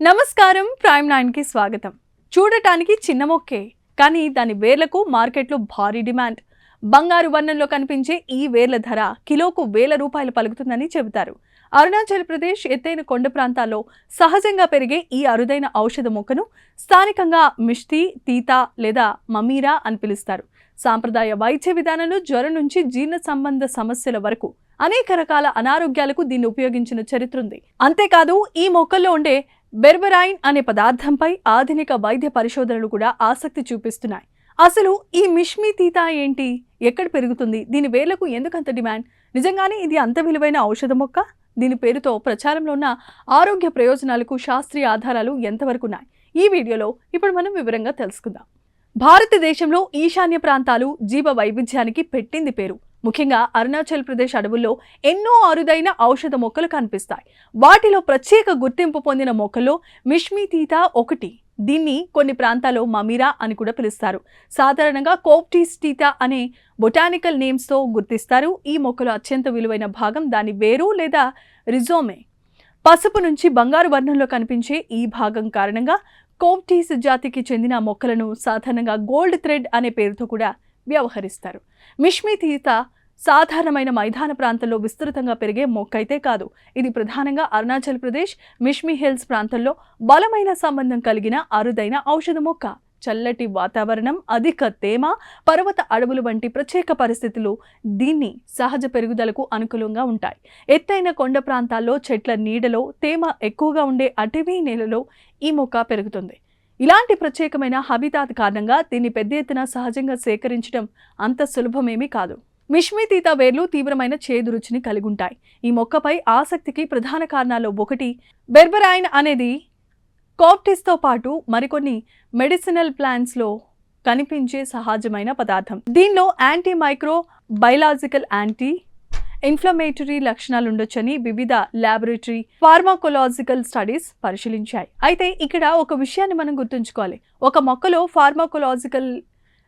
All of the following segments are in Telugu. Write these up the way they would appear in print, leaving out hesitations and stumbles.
నమస్కారం, ప్రైమ్ 9 కి స్వాగతం. చూడటానికి చిన్న మొక్కే, కానీ దాని వేర్లకు మార్కెట్లో భారీ డిమాండ్. బంగారు వర్ణంలో కనిపించే ఈ వేర్ల ధర కిలోకు ₹1000 పలుకుతుందని చెబుతారు. అరుణాచల్ ప్రదేశ్ ఎత్తైన కొండ ప్రాంతాల్లో సహజంగా పెరిగే ఈ అరుదైన ఔషధ మొక్కను స్థానికంగా మిష్టి తీతా లేదా మమీరా అని పిలుస్తారు. సాంప్రదాయ వైద్య విధానంలో జ్వరం నుంచి జీర్ణ సంబంధ సమస్యల వరకు అనేక రకాల అనారోగ్యాలకు దీన్ని ఉపయోగించిన చరిత్ర ఉంది. అంతేకాదు ఈ మొక్కల్లో ఉండే బెర్బెరైన్ అనే పదార్థంపై ఆధునిక వైద్య పరిశోధనలు కూడా ఆసక్తి చూపిస్తున్నాయి. అసలు ఈ మిష్మి తీతా ఏంటి, ఎక్కడ పెరుగుతుంది, దీని వేర్లకు ఎందుకంత డిమాండ్, నిజంగానే ఇది అంత విలువైన ఔషధ మొక్క, దీని పేరుతో ప్రచారంలో ఉన్న ఆరోగ్య ప్రయోజనాలకు శాస్త్రీయ ఆధారాలు ఎంతవరకు ఉన్నాయి, ఈ వీడియోలో ఇప్పుడు మనం వివరంగా తెలుసుకుందాం. భారతదేశంలో ఈశాన్య ప్రాంతాలు జీవ వైవిధ్యానికి పెట్టింది పేరు. ముఖ్యంగా అరుణాచల్ ప్రదేశ్ అడవుల్లో ఎన్నో అరుదైన ఔషధ మొక్కలు కనిపిస్తాయి. వాటిలో ప్రత్యేక గుర్తింపు పొందిన మొక్కల్లో మిష్మి తీతా ఒకటి. దీన్ని కొన్ని ప్రాంతాల్లో మమీరా అని కూడా పిలుస్తారు. సాధారణంగా కోప్టిస్ తీతా అనే బొటానికల్ నేమ్స్తో గుర్తిస్తారు. ఈ మొక్కలో అత్యంత విలువైన భాగం దాని వేరు లేదా రిజోమే. పసుపు నుంచి బంగారు వర్ణంలో కనిపించే ఈ భాగం కారణంగా కోప్టిస్ జాతికి చెందిన మొక్కలను సాధారణంగా గోల్డ్ థ్రెడ్ అనే పేరుతో కూడా వ్యవహరిస్తారు. మిష్మి తీతా సాధారణమైన మైదాన ప్రాంతంలో విస్తృతంగా పెరిగే మొక్క అయితే కాదు. ఇది ప్రధానంగా అరుణాచల్ ప్రదేశ్ మిష్మి హిల్స్ ప్రాంతంలో బలమైన సంబంధం కలిగిన అరుదైన ఔషధ మొక్క. చల్లటి వాతావరణం, అధిక తేమ, పర్వత అడవులు వంటి ప్రత్యేక పరిస్థితులు దీన్ని సహజ పెరుగుదలకు అనుకూలంగా ఉంటాయి. ఎత్తైన కొండ ప్రాంతాల్లో చెట్ల నీడలో తేమ ఎక్కువగా ఉండే అటవీ నేలలో ఈ మొక్క పెరుగుతుంది. ఇలాంటి ప్రత్యేకమైన హబితాత్ కారణంగా దీన్ని పెద్ద ఎత్తున సహజంగా సేకరించడం అంత సులభమేమీ కాదు. మిష్మి తీతా వేర్లు తీవ్రమైన చేదు రుచిని కలిగి ఉంటాయి. ఈ మొక్కపై ఆసక్తికి ప్రధాన కారణాల్లో ఒకటి బెర్బెరైన్ అనేది కోప్టిస్తో పాటు మరికొన్ని మెడిసినల్ ప్లాంట్స్లో కనిపించే సహజమైన పదార్థం. దీనిలో anti micro biological anti inflammatory లక్షణాలు ఉండొచ్చని వివిధ ల్యాబొరేటరీ ఫార్మాకోలాజికల్ స్టడీస్ పరిశీలించాయి. అయితే ఇక్కడ ఒక విషయాన్ని మనం గుర్తుంచుకోవాలి. ఒక మొక్కలో ఫార్మాకోలాజికల్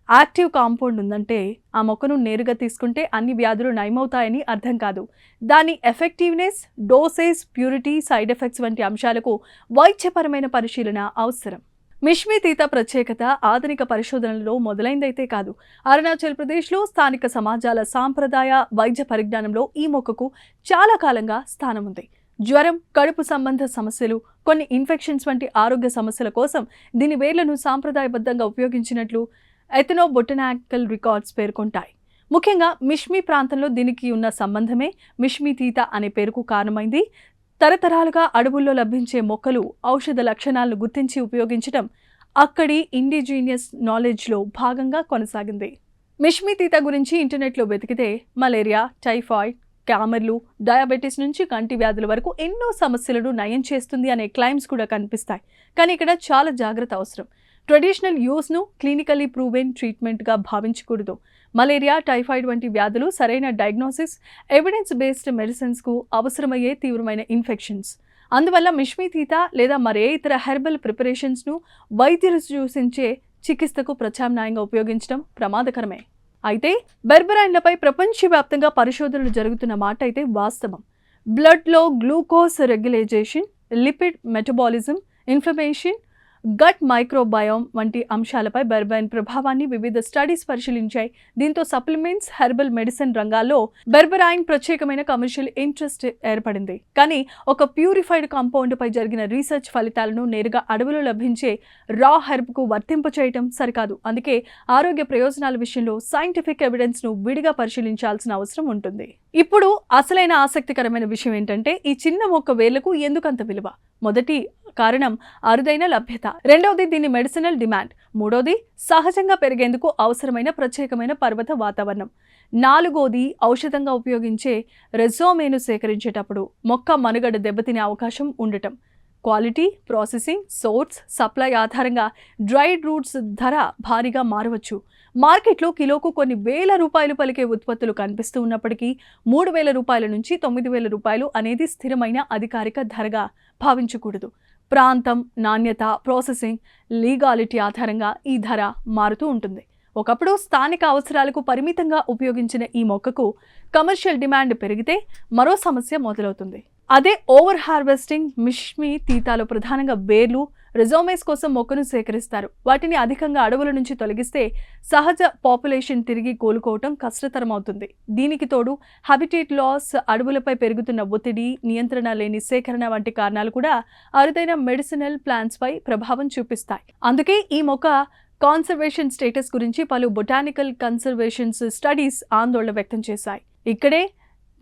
యాక్టివ్ కాంపౌండ్ ఉందంటే ఆ మొక్కను నేరుగా తీసుకుంటే అన్ని వ్యాధులు నయమవుతాయని అర్థం కాదు. దాని effectiveness, dosage, purity, side effects వంటి అంశాలకు వైద్యపరమైన పరిశీలన అవసరం. మిష్మి తీతా ప్రత్యేకత ఆధునిక పరిశోధనలలో మొదలైందైతే కాదు. అరుణాచల్ ప్రదేశ్లో స్థానిక సమాజాల సాంప్రదాయ వైద్య పరిజ్ఞానంలో ఈ మొక్కకు చాలా కాలంగా స్థానం ఉంది. జ్వరం, కడుపు సంబంధ సమస్యలు, కొన్ని ఇన్ఫెక్షన్స్ వంటి ఆరోగ్య సమస్యల కోసం దీని వేర్లను సాంప్రదాయబద్ధంగా ఉపయోగించినట్లు ఎథనోబొటనికల్ రికార్డ్స్ పేర్కొంటాయి. ముఖ్యంగా మిష్మి ప్రాంతంలో దీనికి ఉన్న సంబంధమే మిష్మి తీతా అనే పేరుకు కారణమైంది. తరతరాలుగా అడవుల్లో లభించే మొక్కలు ఔషధ లక్షణాలను గుర్తించి ఉపయోగించడం అక్కడి ఇండిజీనియస్ నాలెడ్జ్లో భాగంగా కొనసాగింది. మిష్మి తీతా గురించి ఇంటర్నెట్లో వెతికితే మలేరియా, టైఫాయిడ్, క్యామర్లు, డయాబెటీస్ నుంచి కంటి వ్యాధుల వరకు ఎన్నో సమస్యలను నయం చేస్తుంది అనే క్లైమ్స్ కూడా కనిపిస్తాయి. కానీ ఇక్కడ చాలా జాగ్రత్త అవసరం. ట్రెడిషనల్ యూస్ను క్లినికలీ ప్రూవెన్ ట్రీట్మెంట్గా భావించకూడదు. మలేరియా, టైఫాయిడ్ వంటి వ్యాధులు సరైన డయాగ్నోసిస్, ఎవిడెన్స్ బేస్డ్ మెడిసిన్స్కు అవసరమయ్యే తీవ్రమైన ఇన్ఫెక్షన్స్. అందువల్ల మిష్మి తీతా లేదా మరే ఇతర హెర్బల్ ప్రిపరేషన్స్ను వైద్యులు సూచించే చికిత్సకు ప్రత్యామ్నాయంగా ఉపయోగించడం ప్రమాదకరమే. అయితే బెర్బెరైన్లపై ప్రపంచవ్యాప్తంగా పరిశోధనలు జరుగుతున్న మాట అయితే వాస్తవం. బ్లడ్లో glucose regulation, lipid metabolism, inflammation, gut microbiome వంటి అంశాలపై బెర్బెరైన్ ప్రభావాన్ని వివిధ స్టడీస్ పరిశీలించాయి. దీంతో సప్లిమెంట్స్, హెర్బల్ మెడిసిన్ రంగాల్లో బెర్బెరైన్ ప్రత్యేకమైన కమర్షియల్ ఇంట్రెస్ట్ ఏర్పడింది. కానీ ఒక ప్యూరిఫైడ్ కాంపౌండ్ పై జరిగిన రీసెర్చ్ ఫలితాలను నేరుగా అడవులో లభించే రా హెర్బ్కు వర్తింపచేయటం సరికాదు. అందుకే ఆరోగ్య ప్రయోజనాల విషయంలో సైంటిఫిక్ ఎవిడెన్స్ను విడిగా పరిశీలించాల్సిన అవసరం ఉంటుంది. ఇప్పుడు అసలైన ఆసక్తికరమైన విషయం ఏంటంటే ఈ చిన్న మొక్క వేర్లకు ఎందుకంత విలువ. మొదటి కారణం అరుదైన లభ్యత, రెండవది దీని మెడిసినల్ డిమాండ్, మూడవది సహజంగా పెరిగేందుకు అవసరమైన ప్రత్యేకమైన పర్వత వాతావరణం, నాలుగోది ఔషధంగా ఉపయోగించే రెజోమేను సేకరించేటప్పుడు మొక్క మనుగడ దెబ్బతినే అవకాశం ఉండటం. క్వాలిటీ, ప్రాసెసింగ్, సోర్స్, సప్లై ఆధారంగా డ్రైడ్ రూట్స్ ధర భారీగా మారవచ్చు. మార్కెట్లో కిలోకు కొన్ని ₹1000 పలికే ఉత్పత్తులు కనిపిస్తూ ఉన్నప్పటికీ ₹3000 నుంచి ₹9000 అనేది స్థిరమైన అధికారిక ధరగా భావించకూడదు. ప్రాంతం, నాణ్యత, ప్రాసెసింగ్, లీగాలిటీ ఆధారంగా ఈ ధర మారుతూ ఉంటుంది. ఒకప్పుడు స్థానిక అవసరాలకు పరిమితంగా ఉపయోగించిన ఈ మొక్కకు కమర్షియల్ డిమాండ్ పెరిగితే మరో సమస్య మొదలవుతుంది. అదే ఓవర్ హార్వెస్టింగ్. మిష్మి తీతాలో ప్రధానంగా వేర్లు, రిజోమేస్ కోసం మొక్కను సేకరిస్తారు. వాటిని అధికంగా అడవుల నుంచి తొలగిస్తే సహజ పాపులేషన్ తిరిగి కోలుకోవటం కష్టతరం అవుతుంది. దీనికి తోడు హ్యాబిటేట్ లాస్, అడవులపై పెరుగుతున్న ఒత్తిడి, నియంత్రణ లేని సేకరణ వంటి కారణాలు కూడా అరుదైన మెడిసినల్ ప్లాంట్స్ పై ప్రభావం చూపిస్తాయి. అందుకే ఈ మొక్క కాన్సర్వేషన్ స్టేటస్ గురించి పలు బొటానికల్ కన్సర్వేషన్స్ స్టడీస్ ఆందోళన వ్యక్తం చేశాయి. ఇక్కడే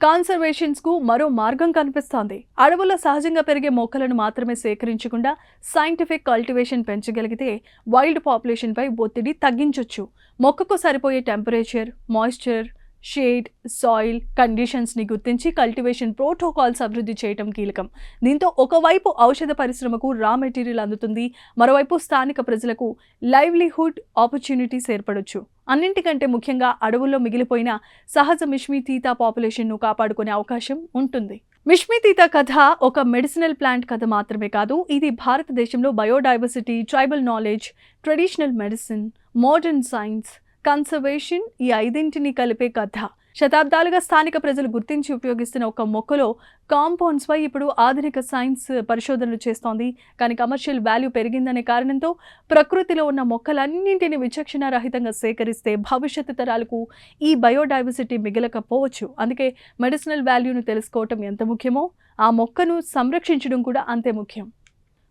కాన్సర్వేషన్స్ కు మరో మార్గం కనిపిస్తోంది. అడవుల్లో సహజంగా పెరిగే మొక్కలను మాత్రమే సేకరించకుండా సైంటిఫిక్ కల్టివేషన్ పెంచగలిగితే వైల్డ్ పాపులేషన్ పై ఒత్తిడి తగ్గించొచ్చు. మొక్కకు సరిపోయే temperature, moisture, shade, soil conditions ని గుర్తించి కల్టివేషన్ ప్రోటోకాల్స్ అభివృద్ధి చేయటం కీలకం. దీంతో ఒకవైపు ఔషధ పరిశ్రమకు రా మెటీరియల్ అందుతుంది, మరోవైపు స్థానిక ప్రజలకు లైవ్లీహుడ్ ఆపర్చునిటీస్ ఏర్పడొచ్చు. అన్నింటికంటే ముఖ్యంగా అడవుల్లో మిగిలిపోయిన సహజ మిష్మి తీతా పాపులేషన్ ను కాపాడుకునే అవకాశం ఉంటుంది. మిష్మి తీతా కథ ఒక మెడిసినల్ ప్లాంట్ కథ మాత్రమే కాదు, ఇది భారతదేశంలో biodiversity, tribal knowledge, traditional medicine, modern science, conservation ఈ ఐదింటిని కలిపే కథ. శతాబ్దాలుగా స్థానిక ప్రజలు గుర్తించి ఉపయోగిస్తున్న ఒక మొక్కలో కాంపౌండ్స్ పై ఇప్పుడు ఆధునిక సైన్స్ పరిశోధనలు చేస్తోంది. కానీ కమర్షియల్ వాల్యూ పెరిగిందనే కారణంతో ప్రకృతిలో ఉన్న మొక్కలన్నింటినీ విచక్షణ రహితంగా సేకరిస్తే భవిష్యత్తు తరాలకు ఈ బయోడైవర్సిటీ మిగలకపోవచ్చు. అందుకే మెడిసినల్ వాల్యూను తెలుసుకోవటం ఎంత ముఖ్యమో ఆ మొక్కను సంరక్షించడం కూడా అంతే ముఖ్యం.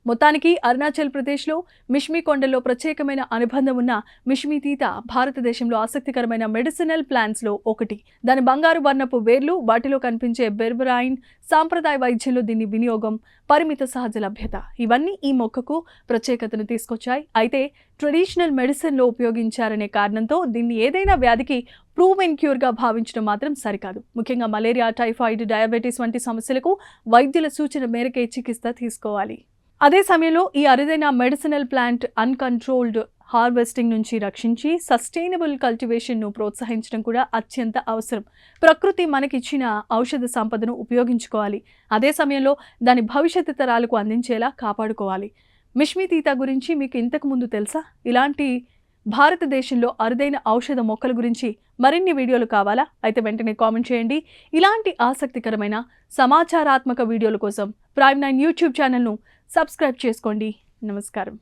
మొత్తానికి అరుణాచల్ ప్రదేశ్లో మిష్మి కొండల్లో ప్రత్యేకమైన అనుబంధం ఉన్న మిష్మి తీత భారతదేశంలో ఆసక్తికరమైన మెడిసినల్ ప్లాంట్స్లో ఒకటి. దాని బంగారు వర్ణపు వేర్లు, వాటిలో కనిపించే బెర్బెరైన్, సాంప్రదాయ వైద్యంలో దీని వినియోగం, పరిమిత సహజ లభ్యత ఇవన్నీ ఈ మొక్కకు ప్రత్యేకతను తీసుకొచ్చాయి. అయితే ట్రెడిషనల్ మెడిసిన్లో ఉపయోగించారనే కారణంతో దీన్ని ఏదైనా వ్యాధికి ప్రూవెన్ క్యూర్గా భావించడం మాత్రం సరికాదు. ముఖ్యంగా మలేరియా, టైఫాయిడ్, డయాబెటీస్ వంటి సమస్యలకు వైద్యుల సూచన మేరకే చికిత్స తీసుకోవాలి. అదే సమయంలో ఈ అరుదైన మెడిసినల్ ప్లాంట్ అన్కంట్రోల్డ్ హార్వెస్టింగ్ నుంచి రక్షించి సస్టైనబుల్ కల్టివేషన్ను ప్రోత్సహించడం కూడా అత్యంత అవసరం. ప్రకృతి మనకిచ్చిన ఔషధ సంపదను ఉపయోగించుకోవాలి, అదే సమయంలో దాని భవిష్యత్తు తరాలకు అందించేలా కాపాడుకోవాలి. మిష్మి తీతా గురించి మీకు ఇంతకు ముందు తెలుసా? ఇలాంటి భారతదేశంలో అరుదైన ఔషధ మొక్కల గురించి మరిన్ని వీడియోలు కావాలా? అయితే వెంటనే కామెంట్ చేయండి. ఇలాంటి ఆసక్తికరమైన సమాచారాత్మక వీడియోల కోసం ప్రైమ్ 9 యూట్యూబ్ ఛానల్ను సబ్స్క్రైబ్ చేసుకోండి. నమస్కారం.